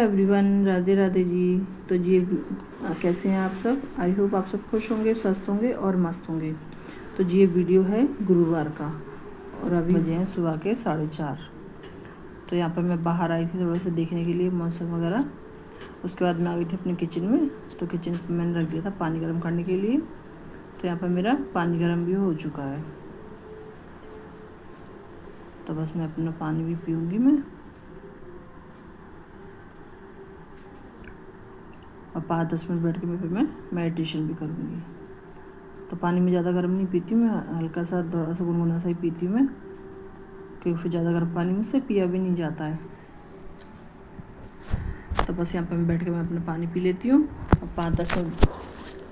Everyone, Radhe Radhe ji. तो जी कैसे हैं आप सब? आई होप आप सब खुश होंगे, स्वस्थ होंगे और मस्त होंगे। तो जी ये वीडियो है गुरुवार का और अभी बजे हैं सुबह के 4:30। तो यहाँ पर मैं बाहर आई थी थोड़ा सा देखने के लिए मौसम वगैरह। उसके बाद मैं आ गई थी अपने किचन में। तो किचन में मैंने रख दिया था पानी गर्म करने के लिए। तो यहाँ पर मेरा पानी गर्म भी हो चुका है। तो बस मैं अपना पानी भी पीऊँगी मैं, और 5-10 मिनट बैठ के मैं फिर मेडिटेशन भी करूँगी। तो पानी में ज़्यादा गर्म नहीं पीती मैं, हल्का सा थोड़ा सा गुनगुना सा ही पीती हूँ मैं, क्योंकि फिर ज़्यादा गर्म पानी मुझसे पिया भी नहीं जाता है। तो बस यहाँ पर मैं बैठ के मैं अपना पानी पी लेती हूँ और 5-10 मिनट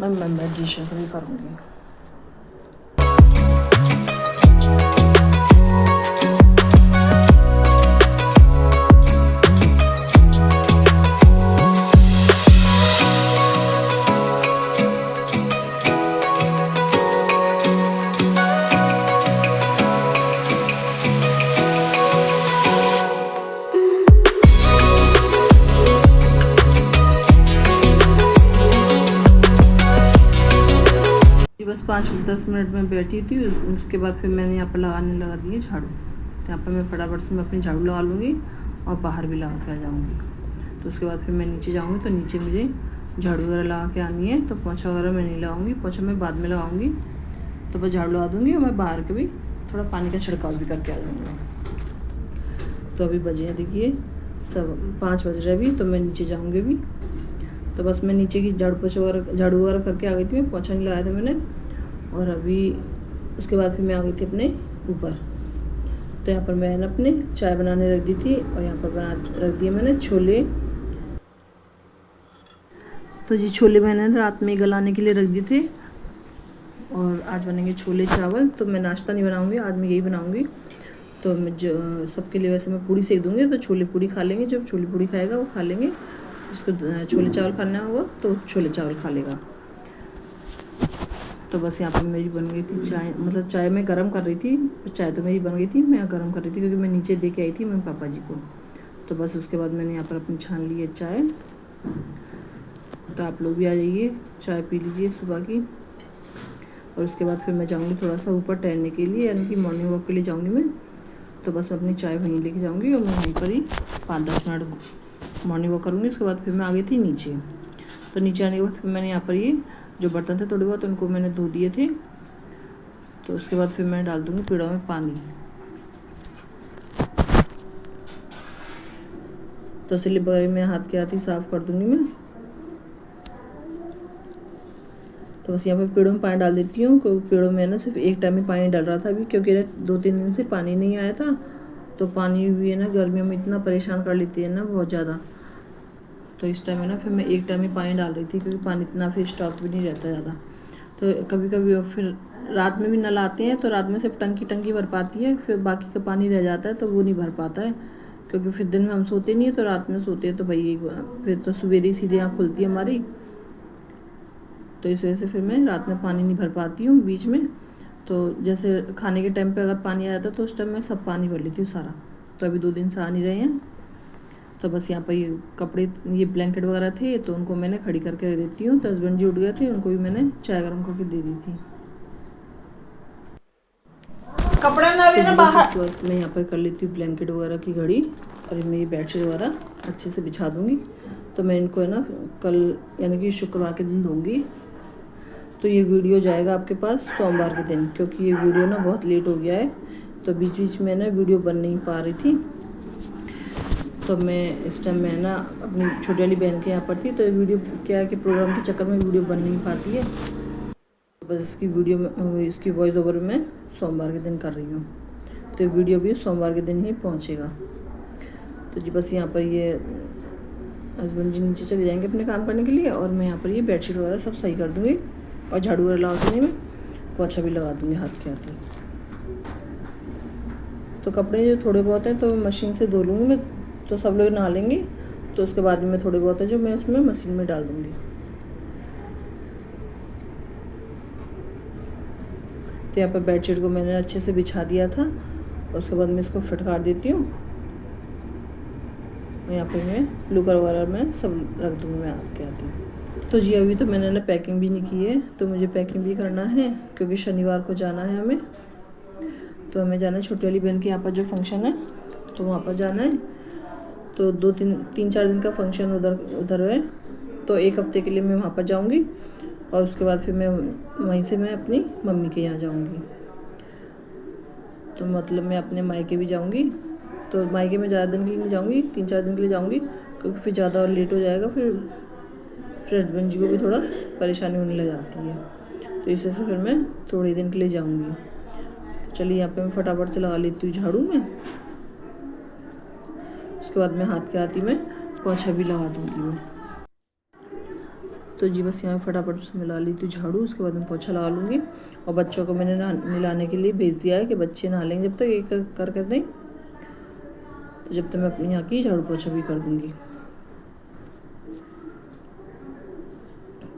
मैं मेडिटेशन भी करूँगी। बस 5-10 मिनट में बैठी थी। उसके बाद फिर मैंने यहाँ पर लगाने लगा दिए झाड़ू। तो यहाँ पर मैं फटाफट से मैं अपनी झाड़ू लगा लूँगी और बाहर भी लगा के आ जाऊँगी। तो उसके बाद फिर मैं नीचे जाऊँगी। तो नीचे मुझे झाड़ू वगैरह लगा के आनी है। तो पोछा वगैरह मैं नहीं लगाऊँगी, पोछा मैं बाद में लगाऊँगी। तो बस झाड़ू लगा दूँगी और मैं बाहर के भी थोड़ा पानी का छिड़काव भी करके आ जाऊँगी। तो अभी बजे हैं देखिए 5 बज रहे अभी। तो मैं नीचे जाऊँगी अभी। तो बस मैं नीचे की झाड़ू वगैरह करके आ गई थी। मैं पोछा नहीं लगाया था मैंने। और अभी उसके बाद फिर मैं आ गई थी अपने ऊपर। तो यहाँ पर मैंने अपने चाय बनाने रख दी थी और यहाँ पर रख दिए मैंने छोले। तो जी छोले मैंने रात में गलाने के लिए रख दिए थे और आज बनेंगे छोले चावल। तो मैं नाश्ता नहीं बनाऊँगी, आज मैं यही बनाऊँगी। तो मैं जो सबके लिए वैसे मैं पूड़ी सेक दूँगी। तो छोले पूड़ी खा लेंगे, जब छोले पूड़ी खाएगा वो खा लेंगे। जिसको छोले चावल खाना होगा तो छोले चावल खा लेगा। तो बस यहाँ पर मेरी बन गई थी चाय, मतलब चाय मैं गरम कर रही थी। चाय तो मेरी बन गई थी, मैं गरम कर रही थी क्योंकि मैं नीचे लेके आई थी मेरे पापा जी को। तो बस उसके बाद मैंने यहाँ पर अपनी छान ली है चाय। तो आप लोग भी आ जाइए, चाय पी लीजिए सुबह की। और उसके बाद फिर मैं जाऊँगी थोड़ा सा ऊपर टहलने के लिए, यानी कि मॉर्निंग वॉक के लिए जाऊँगी मैं। तो बस मैं अपनी चाय वहीं लेके जाऊँगी और मैं वहीं पर ही 5-10 मिनट मॉर्निंग वॉक करूँगी। उसके बाद फिर मैं आ गई थी नीचे। तो नीचे आने के बाद फिर मैंने यहाँ पर ये जो बर्तन थे थोड़े बहुत उनको मैंने धो दिए थे। तो उसके बाद फिर मैं डाल दूँगी पेड़ों में पानी। तो स्लिप वगैरह में हाथ के हाथ ही साफ़ कर दूँगी मैं। तो बस यहाँ पे पेड़ों में पानी डाल देती हूँ, क्योंकि पेड़ों में ना सिर्फ एक टाइम में पानी डाल रहा था अभी, क्योंकि 2-3 दिन से पानी नहीं आया था। तो पानी भी है ना गर्मियों में इतना परेशान कर लेती है ना बहुत ज़्यादा। तो इस टाइम है ना फिर मैं एक टाइम में पानी डाल रही थी, क्योंकि पानी इतना फिर स्टॉक भी नहीं रहता ज़्यादा। तो कभी कभी फिर रात में भी नल आते हैं तो रात में सिर्फ टंकी भर पाती है, फिर बाकी का पानी रह जाता है तो वो नहीं भर पाता है, क्योंकि फिर दिन में हम सोते नहीं है तो रात में सोते हैं। तो भाई फिर तो सवेरे सीधे आँख खुलती है हमारी। तो इस वजह से फिर मैं रात में पानी नहीं भर पाती हूँ बीच में। तो जैसे खाने के टाइम पे अगर पानी आ जाता तो उस टाइम मैं सब पानी भर लेती हूँ सारा। तो अभी 2 दिन से आ नहीं रहे हैं। तो बस यहाँ पर ये कपड़े, ये ब्लैंकेट वगैरह थे तो उनको मैंने खड़ी करके रख देती हूँ। तो हस्बैंड जी उठ गए थे, उनको भी मैंने चाय गर्म करके दे दी थी। कपड़ा ना भी ना बाहर। मैं यहाँ पर कर लेती हूँ ब्लैंकेट वगैरह की घड़ी, और मैं ये बेडशीट वगैरह अच्छे से बिछा दूँगी। तो मैं इनको है ना कल यानी कि शुक्रवार के दिन दूँगी। तो ये वीडियो जाएगा आपके पास सोमवार के दिन, क्योंकि ये वीडियो ना बहुत लेट हो गया है। तो बीच बीच में ना वीडियो बन नहीं पा रही थी। तो मैं इस टाइम में ना अपनी छोटी वाली बहन के यहाँ पर थी। तो ये वीडियो क्या है कि प्रोग्राम के चक्कर में वीडियो बन नहीं पाती है। तो बस इसकी वीडियो में इसकी वॉइस ओवर मैं सोमवार के दिन कर रही हूँ। तो वीडियो भी सोमवार के दिन ही पहुँचेगा। तो जी बस यहाँ पर ये हस्बैंड जी नीचे चले जाएंगे अपने काम करने के लिए, और मैं यहाँ पर ये बेडशीट वगैरह सब सही कर दूँगी और झाड़ू वगैरह लगा दूँगी मैं, पोछा भी लगा दूँगी हाथ के हाथ ही। तो कपड़े जो थोड़े बहुत हैं तो मशीन से धो लूँगी मैं। तो सब लोग नहा लेंगे तो उसके बाद में थोड़े बहुत है जो मैं उसमें मशीन में डाल दूँगी। तो यहाँ पर बेडशीट को मैंने अच्छे से बिछा दिया था। उसके बाद मैं इसको फटकार देती हूँ। यहाँ पे मैं कुकर वगैरह में सब रख दूँगी मैं आके आती हूँ। तो जी अभी तो मैंने ना पैकिंग भी नहीं की है, तो मुझे पैकिंग भी करना है क्योंकि शनिवार को जाना है हमें। तो हमें जाना है छोटी वाली बहन के यहाँ पर जो फंक्शन है, तो वहाँ पर जाना है। तो 3-4 दिन का फंक्शन उधर है, तो 1 हफ्ते के लिए मैं वहाँ पर जाऊँगी और उसके बाद फिर मैं वहीं से मैं अपनी मम्मी के यहाँ जाऊँगी। तो मतलब मैं अपने मायके भी जाऊँगी। तो मायके में ज़्यादा दिन के लिए नहीं जाऊँगी, 3-4 दिन के लिए जाऊँगी क्योंकि फिर ज़्यादा लेट हो जाएगा, फिर हस्बैंड जी को भी थोड़ा परेशानी होने लग जाती है। तो इस वजह से फिर मैं थोड़े दिन के लिए जाऊँगी। तो चलिए यहाँ पे मैं फटाफट से लगा लेती हूँ झाड़ू में, उसके बाद मैं हाथ के आती में पोछा भी लगा दूँगी मैं। तो जी बस यहाँ फटाफट से मिला ली थी झाड़ू, उसके बाद मैं पोछा लगा लूँगी। और बच्चों को मैंने नहलाने के लिए भेज दिया है कि बच्चे नहा लेंगे जब तक एक कर नहीं, तो जब तक मैं अपने यहाँ की झाड़ू पोछा भी कर दूँगी।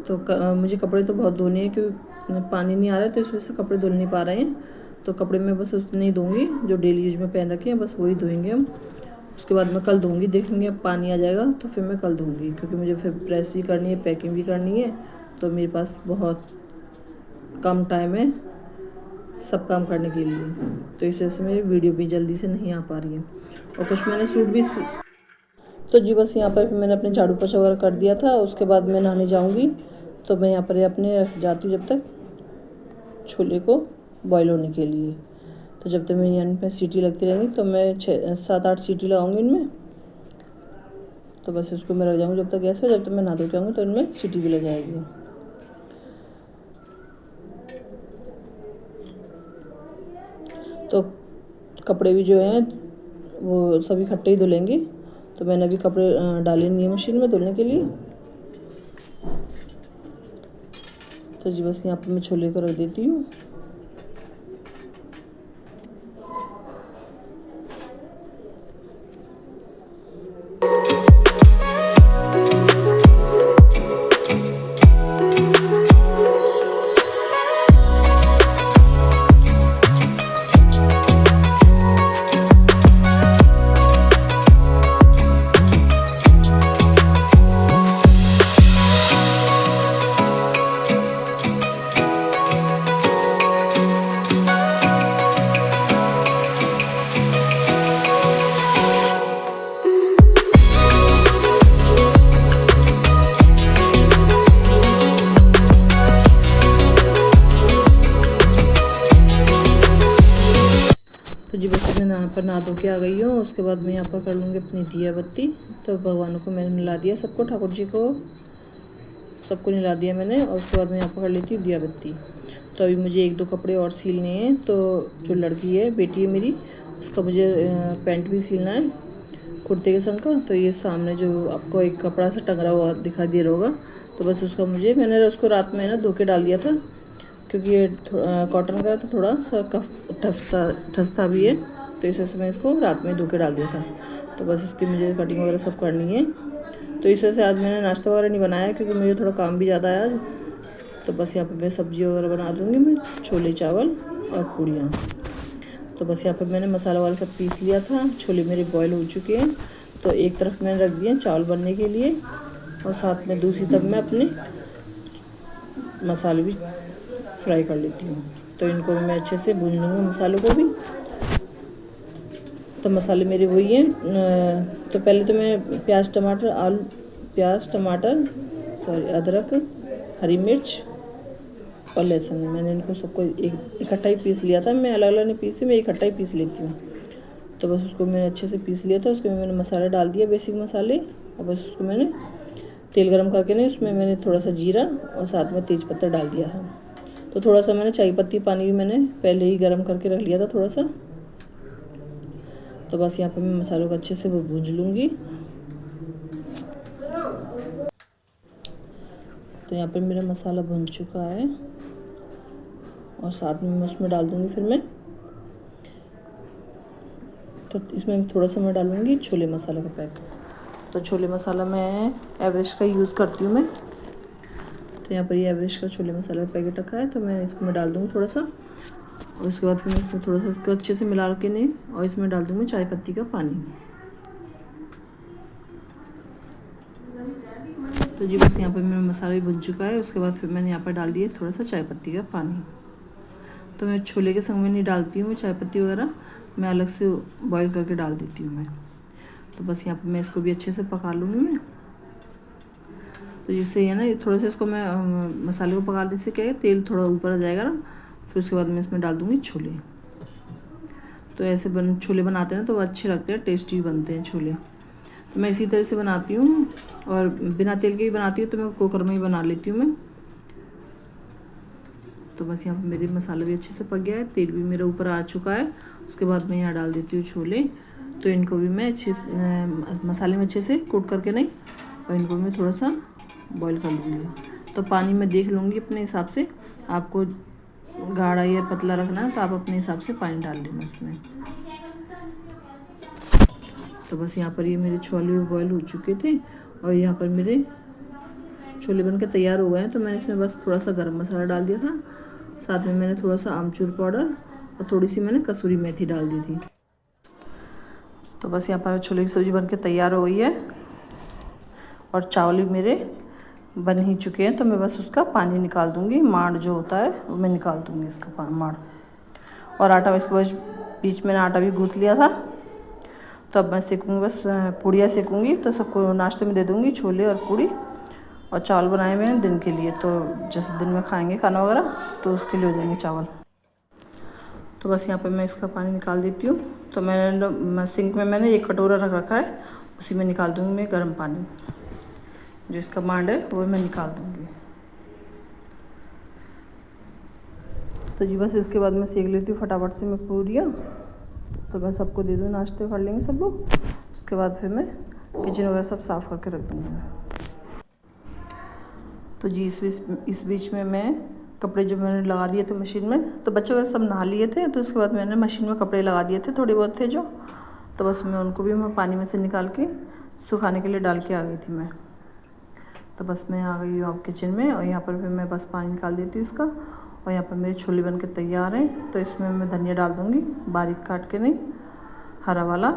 तो मुझे कपड़े तो बहुत धोने हैं क्योंकि पानी नहीं आ रहा है, तो इस वजह से कपड़े धुल नहीं पा रहे हैं। तो कपड़े मैं बस उतने ही धोऊँगी जो डेली यूज में पहन रखे हैं, बस वही धोएंगे हम। उसके बाद मैं कल धोऊँगी, देखेंगे अब पानी आ जाएगा तो फिर मैं कल धोऊँगी, क्योंकि मुझे फिर प्रेस भी करनी है, पैकिंग भी करनी है। तो मेरे पास बहुत कम टाइम है सब काम करने के लिए, तो इस वजह से मेरी वीडियो भी जल्दी से नहीं आ पा रही है। और कुछ मैंने सूट भी तो जी बस यहाँ पर मैंने अपने झाड़ू पोछा वगैरह कर दिया था। उसके बाद मैं नहाने जाऊँगी, तो मैं यहाँ पर अपने रख जाती हूँ जब तक छोले को बॉईल होने के लिए। तो जब तक मेरी यहाँ पे सीटी लगती रहेंगी तो मैं 6-7-8 सीटी लगाऊंगी इनमें। तो बस इसको मैं रख जाऊँगी जब तक गैस पे, जब तक मैं नहा धो के आऊँगी तो इनमें सीटी भी लग जाएगी। तो कपड़े भी जो हैं वो सभी इकट्ठे ही धुलेंगे। तो मैंने अभी कपड़े डाले नहीं है मशीन में धुलने के लिए। तो जी बस यहाँ पर मैं छोले को रख देती हूँ। तो जी बस मैं यहाँ पर नहा धो के आ गई हूँ। उसके बाद मैं यहाँ पर कर लूँगी अपनी दिया बत्ती। तो भगवानों को मैंने मिला दिया, सबको, ठाकुर जी को सबको निला दिया मैंने। और उसके बाद मैं यहाँ पर कर लेती हूँ दिया बत्ती। तो अभी मुझे 1-2 कपड़े और सिलने हैं। तो जो लड़की है, बेटी है मेरी, उसका मुझे पैंट भी सिलना है कुर्ते के संग का। तो ये सामने जो आपको एक कपड़ा सा टंगा हुआ दिखाई दे रहा होगा, तो बस उसका मैंने उसको रात में ना धो के डाल दिया था, क्योंकि ये कॉटन का तो थोड़ा सा ठसता भी है। तो इस वजह से मैं इसको रात में धो के डाल दिया था। तो बस इसकी मुझे कटिंग वगैरह सब करनी है। तो इस वजह से आज मैंने नाश्ता वगैरह नहीं बनाया, क्योंकि मुझे थोड़ा काम भी ज़्यादा है आज। तो बस यहाँ पे मैं सब्ज़ी वगैरह बना दूँगी, मैं छोले चावल और पूड़ियाँ। तो बस यहाँ पे मैंने मसाला वाला सब पीस लिया था। छोले मेरे बॉयल हो चुके हैं, तो एक तरफ मैंने रख दिए चावल बनने के लिए, और साथ में दूसरी तरफ मैं अपने मसाले भी फ्राई कर लेती हूँ। तो इनको मैं अच्छे से भून लूँगी, मसालों को भी। तो मसाले मेरे वही हैं। तो पहले तो मैं प्याज टमाटर अदरक, हरी मिर्च और लहसुन, मैंने इनको सबको इकट्ठा ही पीस लिया था। मैं अलग अलग नहीं पीसती, मैं इकट्ठा ही पीस लेती हूँ। तो बस उसको मैंने अच्छे से पीस लिया था। उसमें मैंने मसाला डाल दिया, बेसिक मसाले। और बस उसको मैंने तेल गरम करके नहीं, उसमें मैंने थोड़ा सा जीरा और साथ में तेज पत्ता डाल दिया था। तो थोड़ा सा मैंने चाय पत्ती पानी भी मैंने पहले ही गर्म करके रख लिया था थोड़ा सा। तो बस यहाँ पे मैं मसालों को अच्छे से भूंज लूँगी। तो यहाँ पे मेरा मसाला भुन चुका है, और साथ में मैं उसमें डाल दूँगी फिर मैं, तो इसमें थोड़ा सा मैं डालूँगी छोले मसाला का पैकेट। तो छोले मसाला मैं एवरेस्ट का यूज़ करती हूँ मैं। तो यहाँ पर ये एवरेस्ट का छोले मसाला का पैकेट रखा है, तो मैं इसको मैं डाल दूँगी थोड़ा सा। और उसके बाद फिर मैं इसमें थोड़ा सा इसको अच्छे से मिला के नहीं, और इसमें डाल दूँगी चाय पत्ती का पानी। तो जी बस यहाँ पर मेरा मसाला भी भुन चुका है। उसके बाद फिर मैंने यहाँ पर डाल दिया थोड़ा सा चाय पत्ती का पानी। तो मैं छोले के संग में नहीं डालती हूँ चाय पत्ती वगैरह, मैं अलग से बॉईल करके डाल देती हूँ मैं। तो बस यहाँ पर मैं इसको भी अच्छे से पका लूँगी मैं। तो जिससे है ना थोड़ा सा इसको मैं मसाले को पकाने से क्या है तेल थोड़ा ऊपर आ जाएगा ना, फिर उसके बाद मैं इसमें डाल दूँगी छोले। तो ऐसे छोले बनाते हैं ना तो वो अच्छे लगते हैं, टेस्टी बनते हैं छोले। तो मैं इसी तरह से बनाती हूँ, और बिना तेल के भी बनाती हूँ तो मैं कुकर में ही बना लेती हूँ मैं। तो बस यहाँ पर मेरे मसाला भी अच्छे से पक गया है, तेल भी मेरा ऊपर आ चुका है। उसके बाद मैं यहाँ डाल देती हूँ छोले। तो इनको भी मैं अच्छे मसाले में अच्छे से कोट करके नहीं, और इनको भी मैं थोड़ा सा बॉईल कर लूँगी। तो पानी मैं देख लूँगी अपने हिसाब से, आपको गाढ़ा या पतला रखना है तो आप अपने हिसाब से पानी डाल लेना उसमें। तो बस यहाँ पर ये मेरे छोले भी बॉईल हो चुके थे, और यहाँ पर मेरे छोले बनके तैयार हो गए हैं। तो मैंने इसमें बस थोड़ा सा गरम मसाला डाल दिया था, साथ में मैंने थोड़ा सा आमचूर पाउडर और थोड़ी सी मैंने कसूरी मेथी डाल दी थी। तो बस यहाँ पर छोले की सब्ज़ी बनके तैयार हो गई है, और चावल भी मेरे बन ही चुके हैं। तो मैं बस उसका पानी निकाल दूँगी, माड़ जो होता है वो मैं निकाल दूँगी इसका माड़। और आटा इसके बाद बीच में आटा भी गूँथ लिया था। तो अब मैं सेकूँगी, बस पूड़ियाँ सेकूँगी। तो सबको नाश्ते में दे दूँगी छोले और पूड़ी। और चावल बनाए मैंने दिन के लिए, तो जैसे दिन में खाएंगे खाना वगैरह तो उसके लिए हो जाएंगे चावल। तो बस यहाँ पे मैं इसका पानी निकाल देती हूँ। तो मैंने सिंक में मैंने एक कटोरा रख रखा है, उसी में निकाल दूँगी मैं गर्म पानी। जो इसका मांड है वो मैं निकाल दूँगी। तो जी बस इसके बाद मैं सेक लेती हूँ फटाफट से मैं पूरियाँ। तो मैं सबको दे दूँ, नाश्ते कर लेंगे सब लोग। उसके बाद फिर मैं किचन वगैरह सब साफ़ करके रख दूँगी। तो जी इस बीच में मैं कपड़े जो मैंने लगा दिए थे मशीन में, तो बच्चे वगैरह सब नहा लिए थे। तो उसके बाद मैंने मशीन में कपड़े लगा दिए थे, थोड़े बहुत थे जो। तो बस मैं उनको भी मैं पानी में से निकाल के सुखाने के लिए डाल के आ गई थी मैं। तो बस मैं आ गई हूँ अब किचन में, और यहाँ पर फिर मैं बस पानी निकाल देती हूँ उसका। और यहाँ पर मेरे छोले बन के तैयार हैं। तो इसमें मैं धनिया डाल दूँगी, बारीक काट के नहीं, हरा वाला।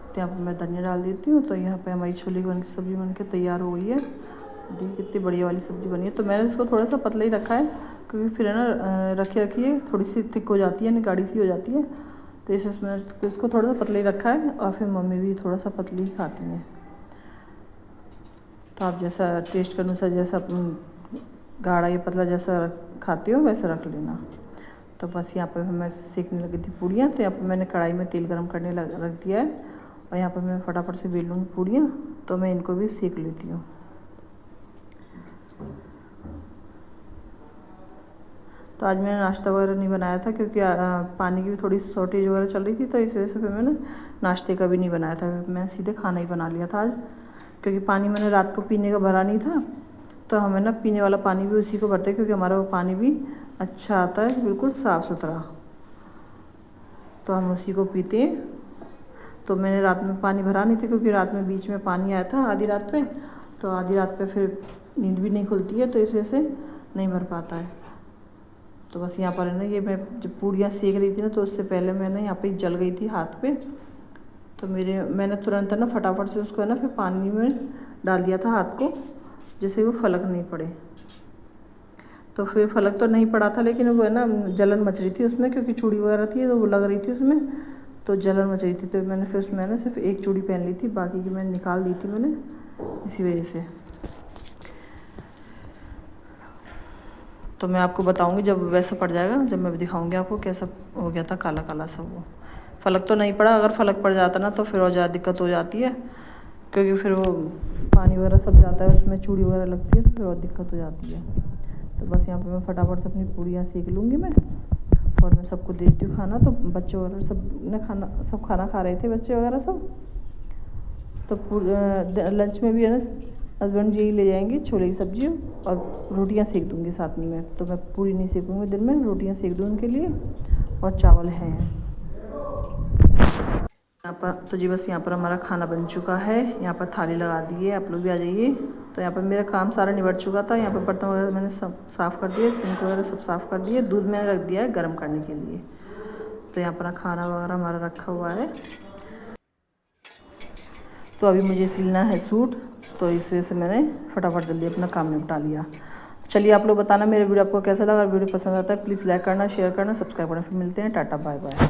तो यहाँ पर मैं धनिया डाल देती हूँ। तो यहाँ पे हमारी छोले की सब्ज़ी बन के तैयार हो गई है। देखिए कितनी बढ़िया वाली सब्ज़ी बनी है। तो मैंने इसको थोड़ा सा पतला ही रखा है, क्योंकि फिर है ना रखिए थोड़ी सी थिक हो जाती है, गाढ़ी सी हो जाती है। तो इसमें इसको थोड़ा सा पतला ही रखा है, और फिर मम्मी भी थोड़ा सा पतली ही खाती हैं। तो आप जैसा टेस्ट के अनुसार, जैसा गाढ़ा या पतला जैसा खाते हो वैसा रख लेना। तो बस यहाँ पर मैं सेकने लगी थी पूड़ियाँ। तो यहाँ पर मैंने कढ़ाई में तेल गरम करने रख दिया है, और यहाँ पर मैं फटाफट से बेल लूँगी पूड़ियाँ। तो मैं इनको भी सेक लेती हूँ। तो आज मैंने नाश्ता वगैरह नहीं बनाया था, क्योंकि पानी की भी थोड़ी शॉर्टेज वगैरह चल रही थी। तो इस वजह से फिर मैंने नाश्ते का भी नहीं बनाया था, मैं सीधे खाना ही बना लिया था आज। क्योंकि पानी मैंने रात को पीने का भरा नहीं था, तो हमें ना पीने वाला पानी भी उसी को भरते हैं, क्योंकि हमारा वो पानी भी अच्छा आता है, बिल्कुल साफ़ सुथरा। तो हम उसी को पीते हैं। तो मैंने रात में पानी भरा नहीं था, क्योंकि रात में बीच में पानी आया था आधी रात पे। तो आधी रात पे फिर नींद भी नहीं खुलती है, तो इस वजह से नहीं भर पाता है। तो बस यहाँ पर है ना, ये मैं जब पूड़ियाँ सेक रही थी ना, तो उससे पहले मैं ना यहाँ पे जल गई थी हाथ पे। तो मैंने तुरंत ना फटाफट से उसको है ना फिर पानी में डाल दिया था हाथ को, जिससे वो फलक नहीं पड़े। तो फिर फलक तो नहीं पड़ा था, लेकिन वो है ना जलन मच रही थी उसमें, क्योंकि चूड़ी वगैरह थी तो वो लग रही थी उसमें, तो जलन मच रही थी। तो मैंने फिर उसमें ना सिर्फ एक चूड़ी पहन ली थी, बाकी की मैंने निकाल दी थी मैंने, इसी वजह से। तो मैं आपको बताऊंगी जब वैसा पड़ जाएगा, जब मैं दिखाऊंगी आपको कैसा हो गया था काला काला सब। वो फलक तो नहीं पड़ा, अगर फलक पड़ जाता ना तो फिर और ज़्यादा दिक्कत हो जाती है, क्योंकि फिर वो पानी वगैरह सब जाता है उसमें, चूड़ी वगैरह लगती है, तो फिर और दिक्कत हो जाती है। तो बस यहाँ पे मैं फटाफट से अपनी पूड़ियाँ सेक लूँगी मैं, और मैं सबको देती हूँ खाना। तो बच्चे वगैरह सब खाना खा रहे थे बच्चे वगैरह सब। तो लंच में भी है ना हस्बैंड जी ले जाएंगे छोले की सब्ज़ी, और रोटियां सेक दूँगी साथ में मैं। तो मैं पूरी नहीं सेकूँगी दिन में, रोटियां सेक दूँ उनके लिए, और चावल हैं यहाँ पर। तो जी बस यहाँ पर हमारा खाना बन चुका है। यहाँ पर थाली लगा दी है, आप लोग भी आ जाइए। तो यहाँ पर मेरा काम सारा निबट चुका था। यहाँ पर बर्तन वगैरह मैंने सब साफ़ कर दिए, सिंक वगैरह सब साफ़ कर दिए। दूध मैंने रख दिया है गर्म करने के लिए। तो यहाँ पर खाना वगैरह हमारा रखा हुआ है। तो अभी मुझे सिलना है सूट, तो इस वजह से मैंने फटाफट जल्दी अपना काम निपटा लिया। चलिए आप लोग बताना मेरे वीडियो आपको कैसा लगा। वीडियो पसंद आता है प्लीज़ लाइक करना, शेयर करना, सब्सक्राइब करना। फिर मिलते हैं, टाटा बाय बाय।